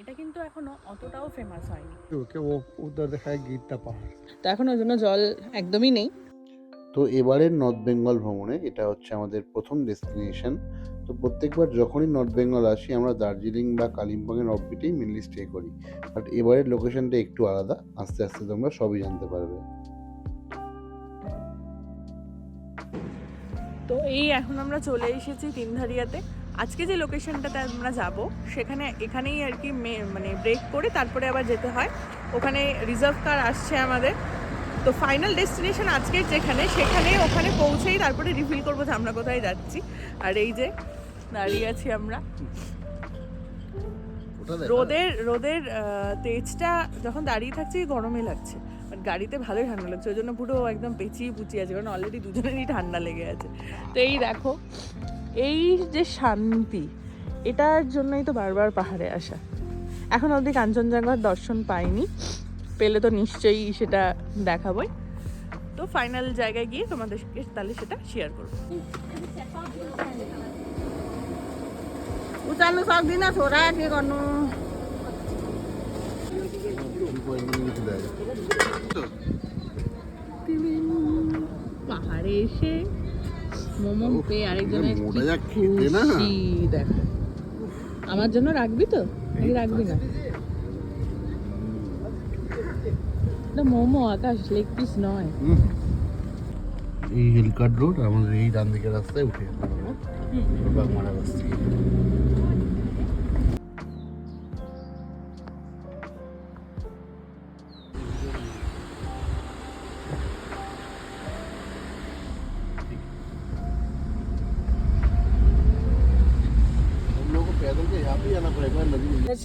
এটা কিন্তু এখনো অতটাও ফেমাস হয়নি। ওকে ও উদ্ধার দেখায় গিরটা পাহাড়, তো এখন ওর জন্য জল একদমই নেই। তো এবারের নর্থ বেঙ্গল ভ্রমণে এটা হচ্ছে আমাদের প্রথম ডেস্টিনেশন। তো প্রত্যেকবার যখনই নর্থ বেঙ্গল আসি আমরা দার্জিলিং বা কালিম্পংয়ের অফবিটেই মেনলি স্টে করি, বাট এবারের লোকেশনটা একটু আলাদা, আস্তে আস্তে তোমরা সবই জানতে পারবে। তো এই এখন আমরা চলে এসেছি তিনধারিয়াতে। আজকে যে লোকেশনটাতে আমরা যাব এখানেই আর কি মানে ব্রেক করে তারপরে আবার যেতে হয়। ওখানে রিজার্ভ কার আসছে আমাদের। তো ফাইনাল ডেস্টিনেশন আজকের ওখানে পৌঁছেই তারপরে রিভিল করবো যে আমরা কোথায় যাচ্ছি। আর এই যে দাঁড়িয়ে আছি আমরা, রোদের তেজটা যখন দাঁড়িয়ে থাকছি গরমে লাগছে, বাট গাড়িতে ভালোই ঠান্ডা লাগছে, ওই জন্য পুরো একদম পেঁচিয়ে পুচিয়ে আছে, কারণ অলরেডি দুজনেরই ঠান্ডা লেগে আছে। তো এই দেখো, এই যে শান্তি, এটার জন্যই তো বারবার পাহাড়ে আসা। এখন অবধি কাঞ্চনজঙ্ঘার দর্শন পাইনি, পেলে তো নিশ্চয়ই সেটা দেখাবোই। তো ফাইনাল জায়গায় গিয়ে তোমাদেরকে তাহলে সেটা শেয়ার করবো। उचाल्नु सक्दिन छोरा के गर्नु। পাহাড়ে এসে মোমো পেয়ে আরেকজনের খুশি দেখো। আমার জন্য রাখবি তো নাকি রাখবি না? মোমো আকাশ, লেগ পিস নয়। এই হিলকাট রোড আমাদের এই ডান দিকের রাস্তায় উঠে বাগমারা বস্তি।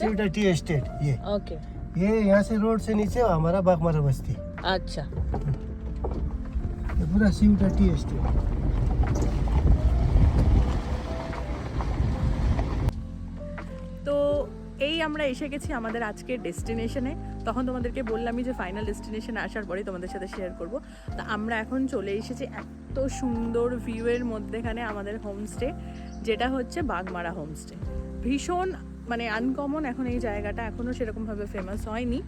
सिवटा टी एस्टेट ये ओके, ये यहाँ से रोड से नीचे हमारा बागमारा बस्ती, अच्छा। ये पूरा सिवटा टी एस्टेट। তো এই আমরা এসে গেছি আমাদের আজকের ডেস্টিনেশনে। তখন তোমাদেরকে বললামই যে ফাইনাল ডেস্টিনেশনে আসার পরেই তোমাদের সাথে শেয়ার করব। তো আমরা এখন চলে এসেছি এত সুন্দর ভিউয়ের মধ্যেখানে আমাদের হোমস্টে, যেটা হচ্ছে বাগমারা হোমস্টে। ভীষণ মানে আনকমন, এখন এই জায়গাটা এখনও সেরকমভাবে ফেমাস হয়নি।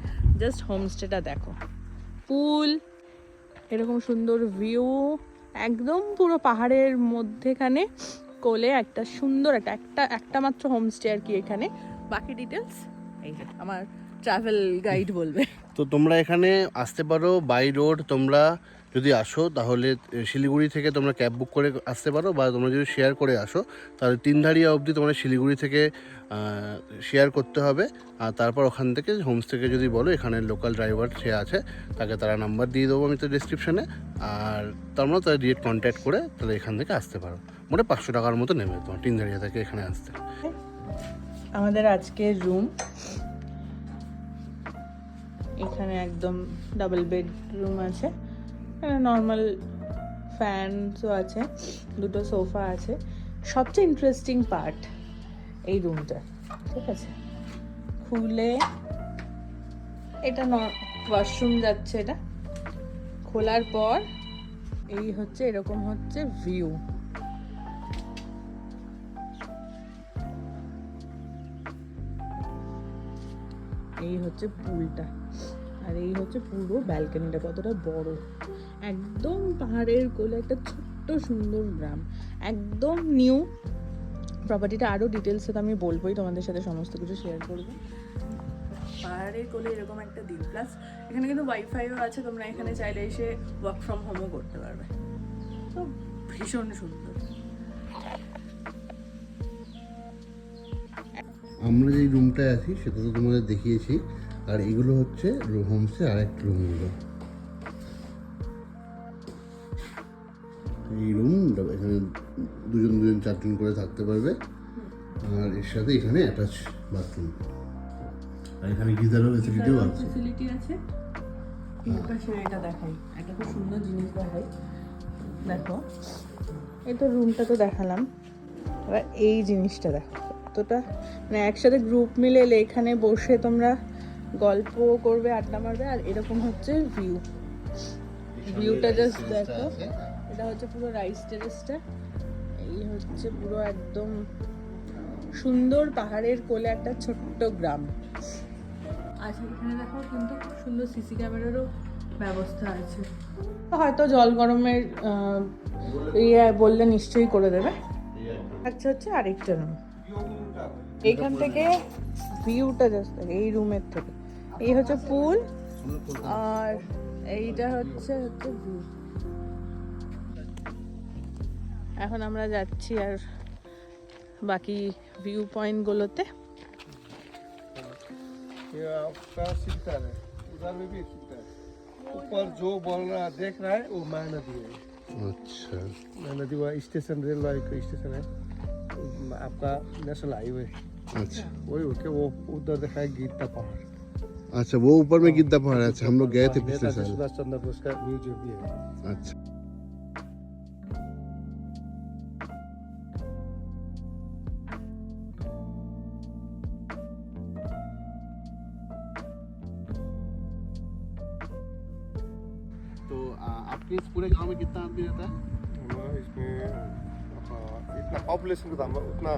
জাস্ট হোমস্টেটা দেখো, পুল, এরকম সুন্দর ভিউ, একদম পুরো পাহাড়ের মধ্যেখানে কোলে একটা সুন্দর একটা মাত্র হোমস্টে আর কি এখানে। বাকি ডিটেলস এই যে আমার ট্রাভেল গাইড বলবে। তো তোমরা এখানে আসতে পারো বাই রোড। তোমরা যদি আসো তাহলে শিলিগুড়ি থেকে তোমরা ক্যাব বুক করে আসতে পারো, বা তোমরা যদি শেয়ার করে আসো তাহলে তিনধারিয়া অবধি তোমরা শিলিগুড়ি থেকে শেয়ার করতে হবে। আর তারপর ওখান থেকে হোমস্টেকে যদি বলো, এখানে লোকাল ড্রাইভার সে আছে, তারা নাম্বার দিয়ে দেবো আমি তো ডেসক্রিপশানে। আর তোমরা তাদের ডিরেক্ট কন্ট্যাক্ট করে তাহলে এখান থেকে আসতে পারো। মোটে 500 টাকার মতো নেবে তোমার তিনধারিয়া থেকে এখানে আসতে। আমাদের আজকের রুম এখানে একদম ডাবল বেডরুম আছে, নর্মাল ফ্যানসও আছে, দুটো সোফা আছে। সবচেয়ে ইন্টারেস্টিং পার্ট এই রুমটা, ঠিক আছে, খুলে এটা ওয়াশরুম যাচ্ছে, এটা খোলার পর এই হচ্ছে এরকম হচ্ছে ভিউ। এই হচ্ছে পুলটা, আর এই হচ্ছে পুরো ব্যালকনিটা কতটা বড়। একদম পাহাড়ের কোলে একটা ছোট্ট সুন্দর গ্রাম, একদম নিউ প্রপার্টিটা। আরও ডিটেলসে তো আমি বলবোই, তোমাদের সাথে সমস্ত কিছু শেয়ার করবো। পাহাড়ের কোলে এরকম একটা দিন, প্লাস এখানে কিন্তু ওয়াইফাইও আছে, তোমরা এখানে চাইলে এসে ওয়ার্ক ফ্রম হোমও করতে পারবে। তো ভীষণ সুন্দর। আমরা যেই রুমটায় আছি সেটা তো তোমাদের দেখিয়েছি, আর এগুলো হচ্ছে হোমসে আর একটা রুমগুলো। এই রুম এখানে দুজন 4জন করে থাকতে পারবে, আর এর সাথে এখানে অ্যাটাচ বাথরুম, আর এখানে গিজারও ফেসিলিটিও আছে। এই পাশে এটা দেখাই, একটা খুব সুন্দর জিনিস দেখাই, দেখো। এই তো রুমটা তো দেখালাম, এবার এই জিনিসটা দেখো, কতটা মানে একসাথে গ্রুপ মিলে এলে এখানে বসে তোমরা গল্প করবে, আড্ডা মারবে। আর এরকম হচ্ছে ভিউটা জাস্ট দেখো। এটা হচ্ছে পুরো রাইস টেরেসটা, এই হচ্ছে পুরো একদম সুন্দর পাহাড়ের কোলে একটা ছোট্ট গ্রাম। আচ্ছা, এখানে দেখো কিন্তু খুব সুন্দর সিসি ক্যামেরারও ব্যবস্থা আছে। হয়তো জল গরমের ইয়ে বললে নিশ্চয়ই করে দেবে। আচ্ছা হচ্ছে আরেকটা রুম, এইখান থেকে ভিউটা জাস্ট এই রুমের থেকে। এই হচ্ছে পুল আর এইটা হচ্ছে ভিউ। এখন আমরা যাচ্ছি আর বাকি ভিউ পয়েন্টগুলোতে। ये आपका सिकटर है, उधर में भी एक सिकटर है। ऊपर जो बोल रहा देख रहा है वो माया नदी है। আচ্ছা माया नदी वहाँ स्टेशन, रेलवे का स्टेशन है आपका, नेशनल हाईवे। अच्छा वही होके वो उधर देखा है गीता पहाड़। अच्छा, वो ऊपर में गिद्दा पहाड़ है। अच्छा, हम लोग गए थे पिछले नेताजी साल। सुभाष चंद्र बोस का म्यूजियम भी है। अच्छा तो आपके इस पूरे गांव में कितना आदमी रहता है? हमारा इसमें इतना पॉपुलेशन का दाम उतना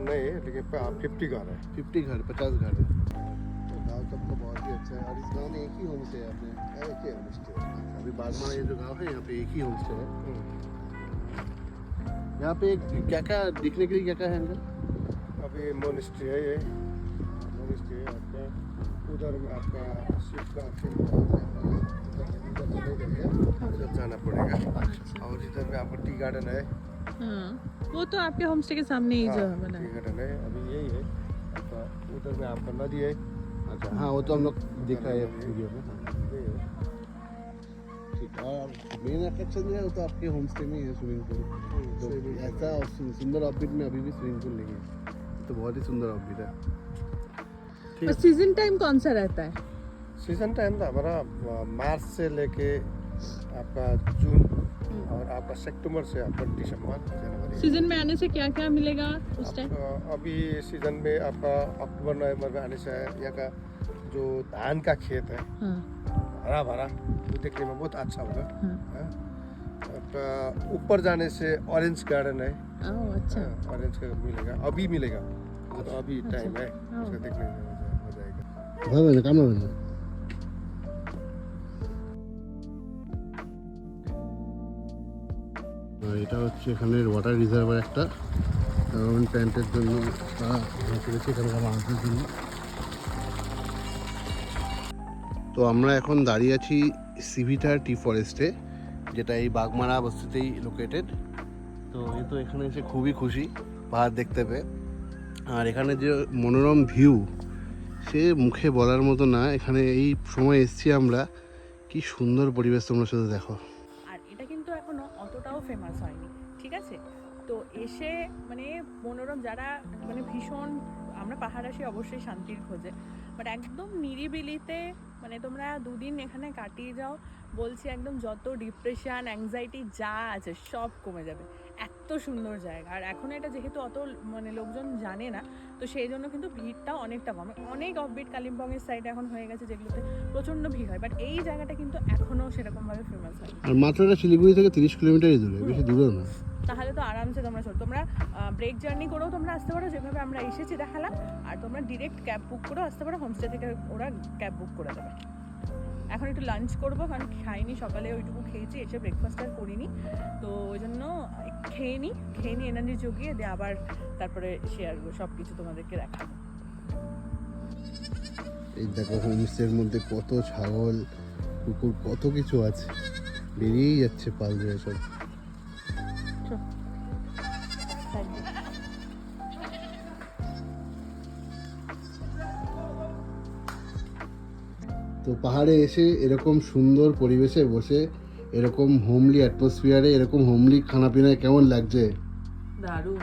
नहीं है, लेकिन 50 घर है। 50 घर, 50 घर है। तो गाँव तो आपका बहुत ही अच्छा है। और इस गांव में एक ही होम स्टे है आपने? एक ही होम स्टे। अभी बागमारा ये जो गांव है यहाँ पे एक ही होम स्टे है। यहाँ पे क्या क्या दिखने के लिए क्या क्या है अंकल? अभी मोनिस्ट्री है, ये मोनिस्ट्री है आपका। उधर में आपका शिव का उधर जाना पड़ेगा। और इधर में आपका टी गार्डन है। हाँ, वो तो आपके होम स्टे के सामने ही जो बना टी है। गार्डन है, अभी यही है आपका। उधर में आपका नदी है। अच्छा हाँ, वो तो हम लोग दिख रहा है वीडियो में। हाँ, यही है। ठीक है। और मेन अट्रैक्शन जो है वो तो आपके होम स्टे में ही है, स्विमिंग पूल। तो ऐसा सुंदर ऑफबीट में अभी भी स्विमिंग पूल नहीं है। तो बहुत ही सुंदर ऑफबीट है। ठीक और है। सीजन टाइम कौन सा रहता है? सीजन टाइम था हमारा मार्च से लेके आपका जून, और आपका सितंबर से आपका दिसंबर जनवरी। सीजन में आने से क्या क्या मिलेगा उस टाइम? अभी सीजन में आपका अक्टूबर नवंबर में आने से यहाँ का जो धान का खेत है हाँ, हरा भरा, वो देखने में बहुत अच्छा होगा। हाँ। हाँ। आपका ऊपर जाने से ऑरेंज गार्डन है। ओह, अच्छा। ऑरेंज का मिलेगा, अभी मिलेगा। तो अभी टाइम है, हाँ। उसका देखने में मजा आएगा। ভালো না কেমন হবে? আর এটা হচ্ছে এখানের ওয়াটার রিজার্ভার একটা গভর্নমেন্ট প্ল্যান্টের জন্য করেছে এখানকার মানুষের জন্য। তো আমরা এখন দাঁড়িয়ে আছি সিভিটার টি ফরেস্টে, যেটা এই বাগমারা বস্তিতেই লোকেটেড। তো এ তো এখানে এসে খুবই খুশি পাহাড় দেখতে পেয়ে। আর এখানে যে মনোরম ভিউ সে মুখে বলার মতো না। এখানে এই সময় এসছি আমরা, কি সুন্দর পরিবেশ তোমরা শুধু দেখো। আর এটা কিন্তু এখনো অতটাও ফেমাস হয়নি, ঠিক আছে? তো এসে মানে মনোরম যারা মানে ভীষণ, আমরা পাহাড় আসি অবশ্যই শান্তির খোঁজে, বাট একদম নিরিবিলিতে মানে তোমরা দুদিন এখানে কাটিয়ে যাও, বলছি একদম যত ডিপ্রেশন অ্যাংজাইটি যা আছে সব কমে যাবে। এত সুন্দর জায়গা। আর এখন এটা যেহেতু অত মানে লোকজন জানে না, তো সেই জন্য কিন্তু ভিড়টাও অনেকটা কম। অনেক অফবিট কালিম্পংয়ের সাইডে এখন হয়ে গেছে যেগুলোতে প্রচণ্ড ভিড় হয়, বাট এই জায়গাটা কিন্তু এখনও সেরকমভাবে ফেমাস হয়। আর মাত্র এটা শিলিগুড়ি থেকে 30 কিলোমিটারই দূরে, বেশি দূরেও না। তাহলে তো আরামসে তোমরা তোমরা ব্রেক জার্নি করেও তোমরা আসতে পারো, যেভাবে আমরা এসেছি দেখালাম। আর তোমরা ডিরেক্ট ক্যাব বুক করেও আসতে পারো, হোমস্টে থেকে ওরা ক্যাব বুক করে দেবে। এখন একটু লাঞ্চ করবো, কারণ খাইনি, সকালে ওইটুকু খেয়েছি, এসে ব্রেকফাস্ট আর করিনি। তো ওই জন্য খেয়ে নিই এনার্জি জগিয়ে দিয়ে আবার তারপরে শেয়ার সব কিছু তোমাদেরকে দেখাবো। এই দেখো হোমস্টের মধ্যে কত ছাগল কুকুর কত কিছু আছে, বেরিয়েই যাচ্ছে পাল দিয়ে সব। তো পাহাড়ে এসে এরকম সুন্দর পরিবেশে বসে এরকম হোমলি অ্যাটমসফিয়ারে এরকম হোমলি খানাপিনায় কেমন লাগছে? দারুণ।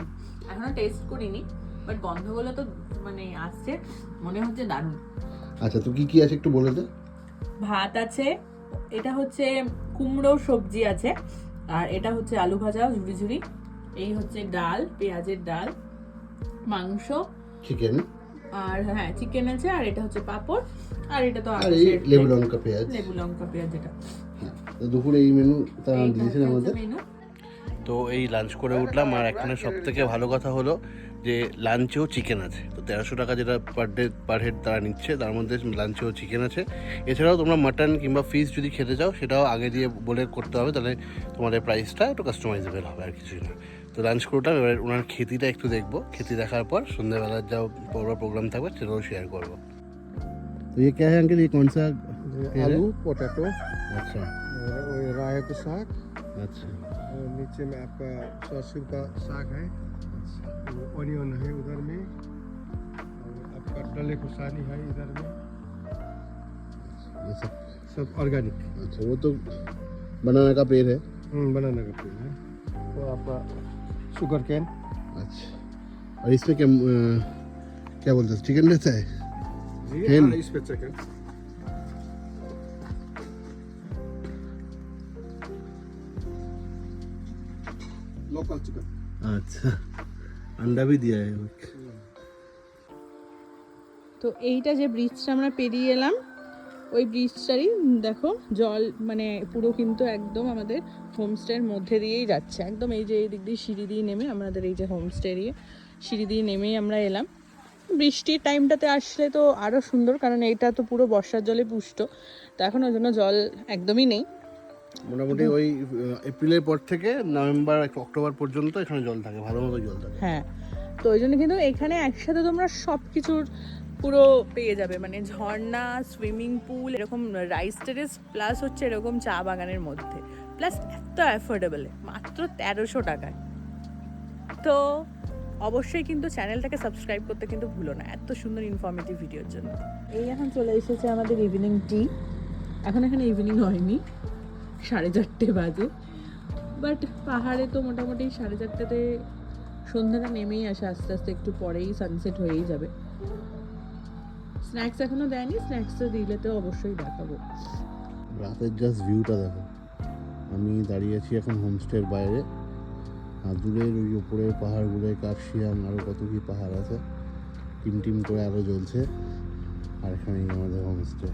এখনো টেস্ট করিনি, বাট গন্ধগুলো তো মানে আসছে, মনে হচ্ছে দারুণ। আচ্ছা, তো কি কি আছে একটু বলে দে। ভাত আছে, এটা হচ্ছে কুমড়োর সবজি আছে, আর এটা হচ্ছে আলু ভাজা ঝুড়ি ঝুড়ি, এই হচ্ছে ডাল, পেঁয়াজের ডাল, মাংস, চিকেন, আর হ্যাঁ চিকেন আছে, আর এটা হচ্ছে পাঁপড়, আর এটা তো আর এই লেবু লঙ্কা পেঁয়াজ। লেবু লঙ্কা পেঁয়াজ যেটা। হ্যাঁ, তো দুপুরে এই মেনু তারা দিয়েছেন আমাদের। মেনু। তো এই লাঞ্চ করে উঠলাম। আর এখানে সব থেকে ভালো কথা হলো যে লাঞ্চেও চিকেন আছে। তো 1300 টাকা যেটা পার হেড তারা নিচ্ছে, তার মধ্যে লাঞ্চেও চিকেন আছে। এছাড়াও তোমরা মাটন কিংবা ফিশ যদি খেতে চাও সেটাও আগে দিয়ে বলে করতে হবে, তাহলে তোমাদের প্রাইসটা একটু কাস্টমাইজেবল হবে, আর কিছুই না। তো লাঞ্চ করলাম, এবার ওনার খেতিটা একটু দেখবো, খেতি দেখার পর সন্ধ্যাবেলার যা প্রোগ্রাম থাকবে সেটাও শেয়ার করবো। তো ये क्या है अंकल, ये कौन सा आलू पोटैटो अच्छा और राय का साग अच्छा और नीचे में आपका सरसों का साग है, ऑनियन है उधर में, और आपका डले खुसानी है इधर में, ये सब ऑर्गेनिक। अच्छा वो तो बनाना का पेड़ है। बनाना का पेड़ है, और आपका शुगर कैन। अच्छा, और इसमें क्या बोलते हैं, चिकन रहता है? हाँ, इस पे चिकन लोकल चिकन। अच्छा, अंडा भी दिया है। তো এইটা যে ব্রিজটা আমরা পেরিয়ে এলাম, ওই ব্রিজটারই দেখো জল মানে পুরো কিন্তু একদম আমাদের হোমস্টের মধ্যে দিয়েই যাচ্ছে, একদম এই যে এই দিক দিয়ে সিঁড়ি দিয়ে নেমে আমাদের এই যে হোমস্টে এরিয়া, সিঁড়ি দিয়ে নেমেই আমরা এলাম। বৃষ্টির টাইমটাতে আসলে তো আরও সুন্দর, কারণ এইটা তো পুরো বর্ষার জলে পুষ্ট, তো এখন ওই জন্য জল একদমই নেই। মোটামুটি ওই এপ্রিলের পর থেকে নভেম্বর অক্টোবর পর্যন্ত এখানে জল থাকে, ভালো মতো জল থাকে। হ্যাঁ, তো ওই জন্য কিন্তু এখানে একসাথে তোমরা সব কিছুর পুরো পেয়ে যাবে, মানে ঝর্ণা, সুইমিং পুল, এরকম রাইস টেরেস, প্লাস হচ্ছে এরকম চা বাগানের মধ্যে, প্লাস এত অ্যাফোর্ডেবলে মাত্র 1300 টাকায়। তো অবশ্যই কিন্তু চ্যানেলটাকে সাবস্ক্রাইব করতে কিন্তু ভুলো না, এত সুন্দর ইনফরমেটিভ ভিডিওর জন্য। এই এখন চলে এসেছে আমাদের ইভিনিং টি। এখন এখানে ইভিনিং হয়নি, 4:30 বাজে, বাট পাহাড়ে তো মোটামুটি 4:30টাতে সন্ধ্যাটা নেমেই আসে, আস্তে আস্তে একটু পরেই সানসেট হয়েই যাবে। স্ন্যাক্স এখনো দেয়নি, স্ন্যাক্সটা দিলে তো অবশ্যই দেখাবো। রাতের জাস্ট ভিউটা দেখো। আমি দাঁড়িয়ে আছি এখন হোমস্টের বাইরে, আর দূরের ওই উপরের পাহাড়গুলোয় কাকশিয়াং আরও কত কি পাহাড় আছে, টিম টিম করে আরও জ্বলছে, আর এখানেই আমাদের হোমস্টে।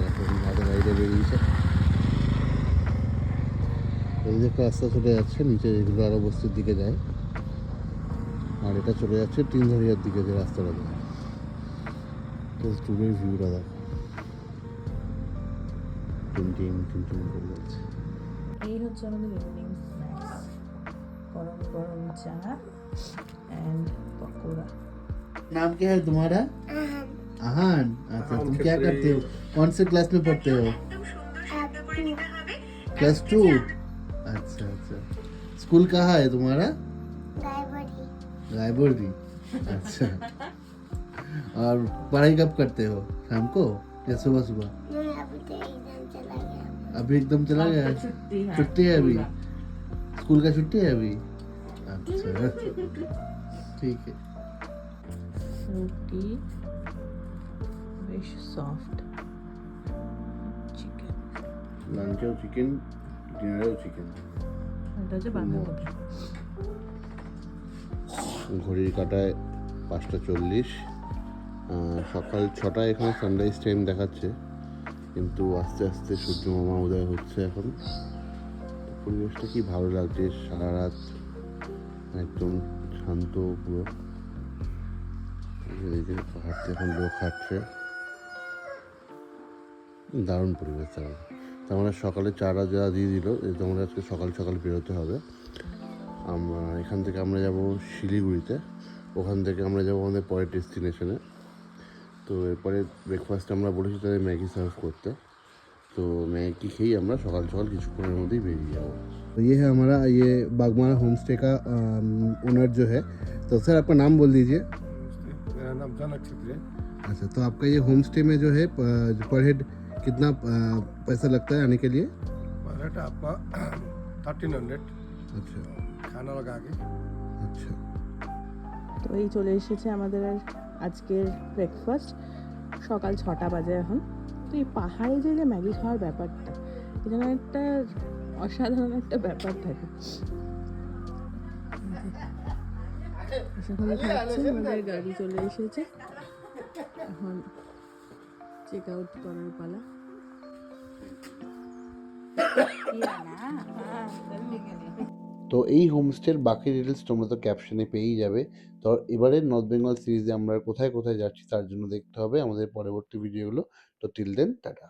এখন আমাদের বাইরে বেরিয়েছে, এই যে রাস্তা চলে যাচ্ছে নিচে, এগুলো আরও বস্তির দিকে যায়, আর এটা চলে যাচ্ছে তিনধারিয়ার দিকে যে রাস্তাটা যায়। তো দূরের ভিউটা দেখো, টিম টিম টিম টিম করে যাচ্ছে। এই হচ্ছে আমাদের ইভিনিং স্ন্যাক্স, গরম গরম চা एंड पकौड़ा। नाम क्या है तुम्हारा? आहान। अच्छा, तुम क्या करते हो, कौन से क्लास में पढ़ते हो? क्लास 2। अच्छा अच्छा, स्कूल कहाँ है तुम्हारा? रायबरेली। अच्छा, और पढ़ाई कब करते हो, शाम को या सुबह सुबह? अभी एकदम चला गया है, छुट्टी है अभी, स्कूल का छुट्टी है अभी। अच्छा ठीक है। फ्रूटी, বেশ সফট চিকেন, লাঞ্চেও চিকেন, ডিনারেও চিকেন। এটা হচ্ছে বাঁধাকপি। ঘড়ির কাঁটায় 5:40, সকাল 6টায় এখানে সানরাইজ টাইম দেখাচ্ছে, কিন্তু আস্তে আস্তে সূর্য মামা উদয় হচ্ছে এখন। পরিবেশটা কি ভালো লাগছে, সারা রাত একদম শান্ত পুরো। এদিকে হাঁটতে, এখন লোক হাঁটছে, দারুণ পরিবেশ। তার সকালে চারা যা দিয়ে দিল, তোমরা আজকে সকাল সকাল বেরোতে হবে। আমরা এখান থেকে আমরা যাব শিলিগুড়িতে, ওখান থেকে আমরা যাবো আমাদের পরের ডেস্টিনেশনে। তো এরপরে ব্রেকফাস্টে আমরা বলেছি তাদের ম্যাগি সার্ভ করতে, तो मैगी খেয়ে আমরা সকাল সকাল কিছুক্ষণের মধ্যেই বেরিয়ে যাব। तो ये है हमारा, ये बागमारा होम स्टे का ओनर जो है। तो सर आपका नाम बोल दीजिए। मेरा नाम जनक छेत्री। अच्छा, तो आपका ये होम स्टे में जो है पर हेड कितना पैसा लगता है आने के लिए? पर हेड आपका 1300। अच्छा खाना लगा के। अच्छा, তো এই চলে এসেছে আমাদের আজকের ব্রেকফাস্ট, সকাল 6টা বাজে এখন। তো এই পাহাড়ে যে ম্যাগি খাওয়ার ব্যাপারটা, এখানে একটা অসাধারণ একটা ব্যাপার থাকে। সেখানে খাচ্ছি, আমাদের গাড়ি চলে এসেছে, এখন চেক আউট করার পালা। তো এই হোমস্টের বাকি ডিটেলস তোমরা তো ক্যাপশনে পেয়েই যাবে। তো এবারে নর্থ বেঙ্গল সিরিজে আমরা কোথায় কোথায় যাচ্ছি তার জন্য দেখতে হবে আমাদের পরবর্তী ভিডিওগুলো। তো টিল দেন টাটা।